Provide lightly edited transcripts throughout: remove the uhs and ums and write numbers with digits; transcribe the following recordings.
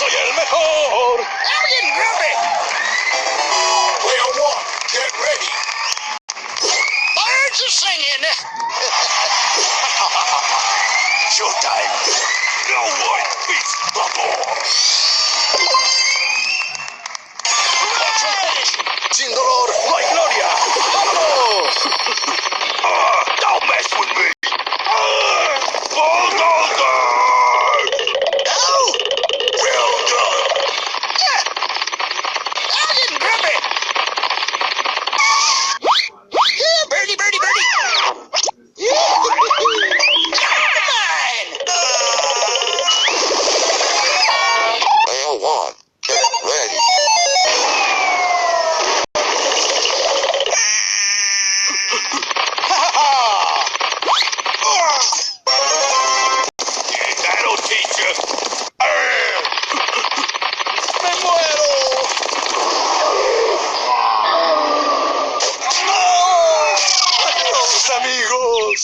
soy el mejor. Alguien grube. Player one, get ready. Birds are singing. Showtime. No one beats Bubble. Watch your finish. Sin dolor no hay gloria. ¡Vámonos! Don't mess with me. Oh! Well done. Alguien grube. Yeah, birdie, birdie, birdie. Mine. Player one, get ready. That'll teach you. ¡Me muero! ¡No! ¡Adiós, amigos!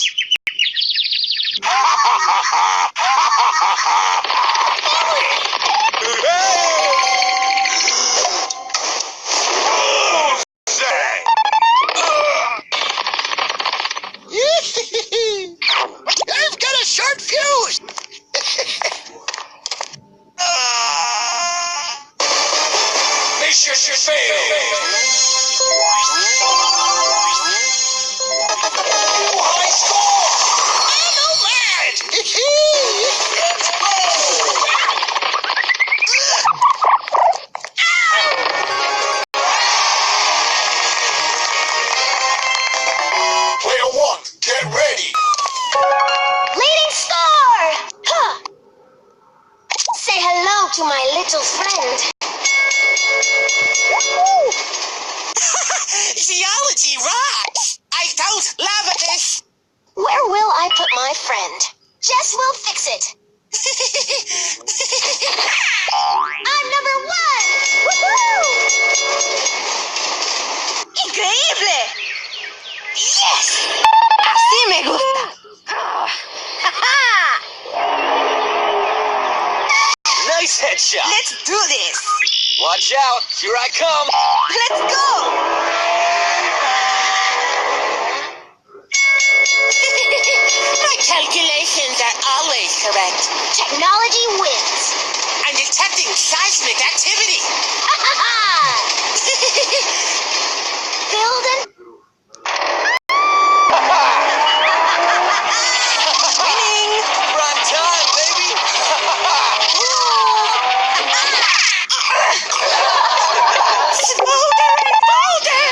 I've got a short fuse. Mission failed. High score. I'm all right. Let's go. Player one, get ready. Leading star! Huh. Say hello to my little friend. Geology rocks. I don't love this. Where will I put my friend? Jess will fix it. I'm number one! Woohoo! ¡Increíble! Yes! Así me gusta. Nice headshot. Let's do this. Watch out. Here I come. Let's go. My calculations are always correct. Technology wins. I'm detecting seismic activity. Build and Winning. Prime time, baby. Smolder and boulder.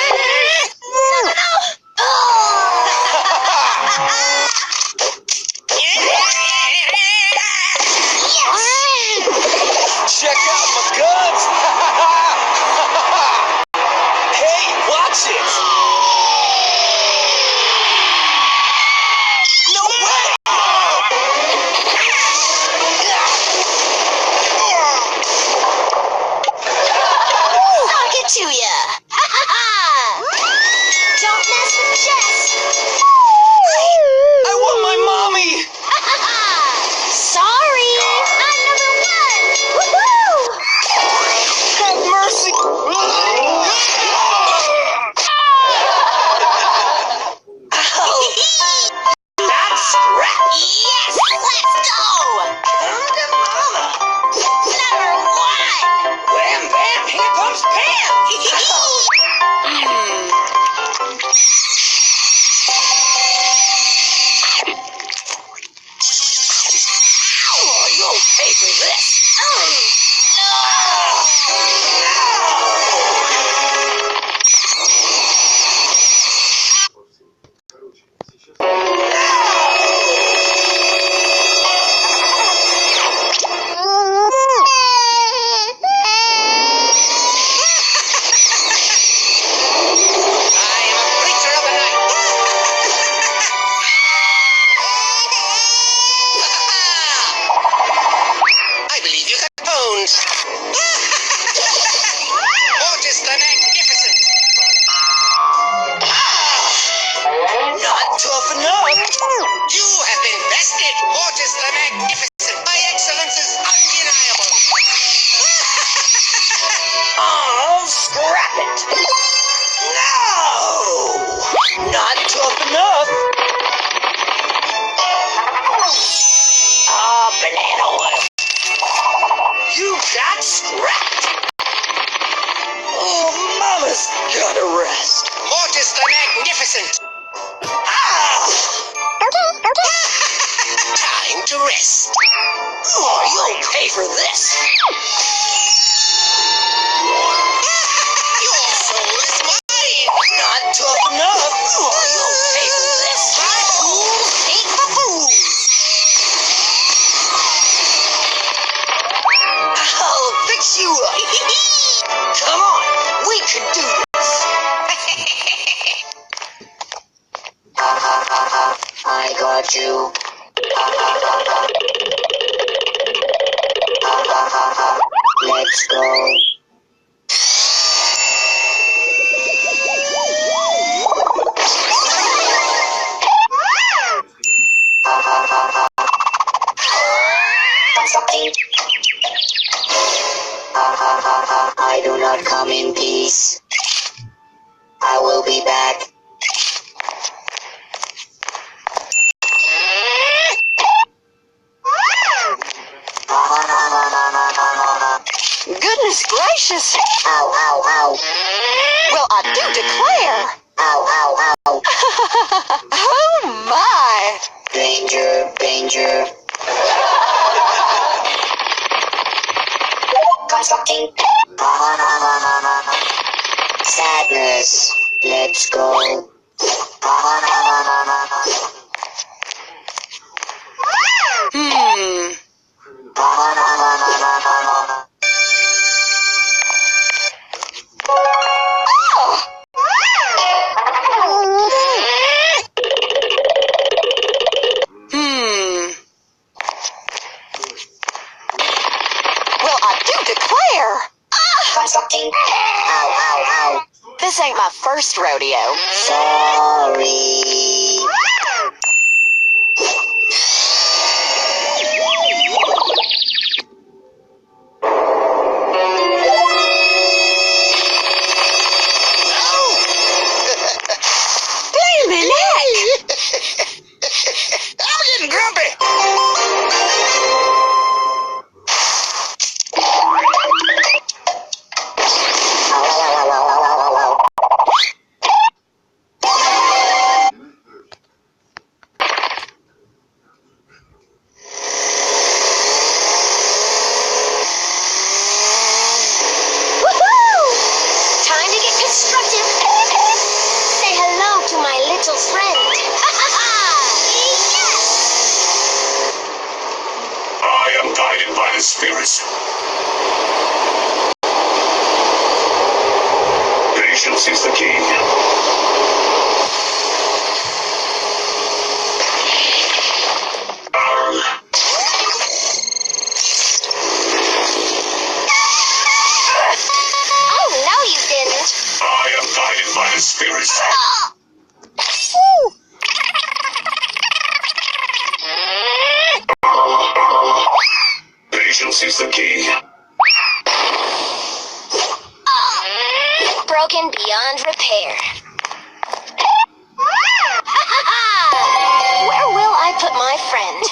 Check out my guns. Hey, watch it. No way. Talk it to ya. Don't mess with Jess. I want my mommy. Sorry. I'm number one. Woohoo! Have mercy. That's right. Yes, let's go. Come to mama. Number one. Wham, bam, here comes Pam. Oh, you'll pay for this. I am a creature of the night. I believe you got bones. Oh, you'll pay for this. Your soul is mine. Not tough enough. Oh, you'll pay for this. My tools ain't for fools. I'll fix you up. Come on, we can do this. I got you. Let's go. I do not come in peace. I will be back. Goodness gracious! Ow, ow, ow. Well, I do declare. Ow, ow, ow. Oh my! Danger, danger. Constructing. Sadness. Let's go. Well, I do declare. Constructing. Ow, ow, ow. This ain't my first rodeo. Sorry. Wait a minute. I'm getting grumpy. By the spirits. Patience is the key. Oh, no, you didn't. I am guided by the spirits. Patience is the key. Broken beyond repair. Where will I put my friend?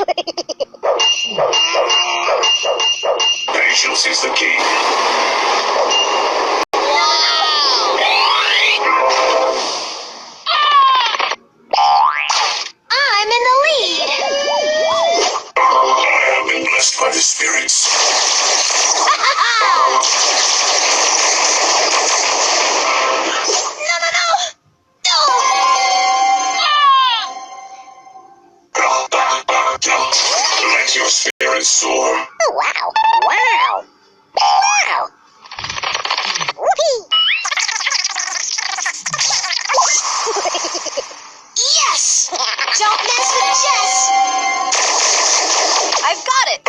Patience is the key. I'm in the lead. I have been blessed by the spirits. Let your spirit soar. Oh, wow. Wow. Wow. Whoopee. Yes! Don't mess with Jess. I've got it.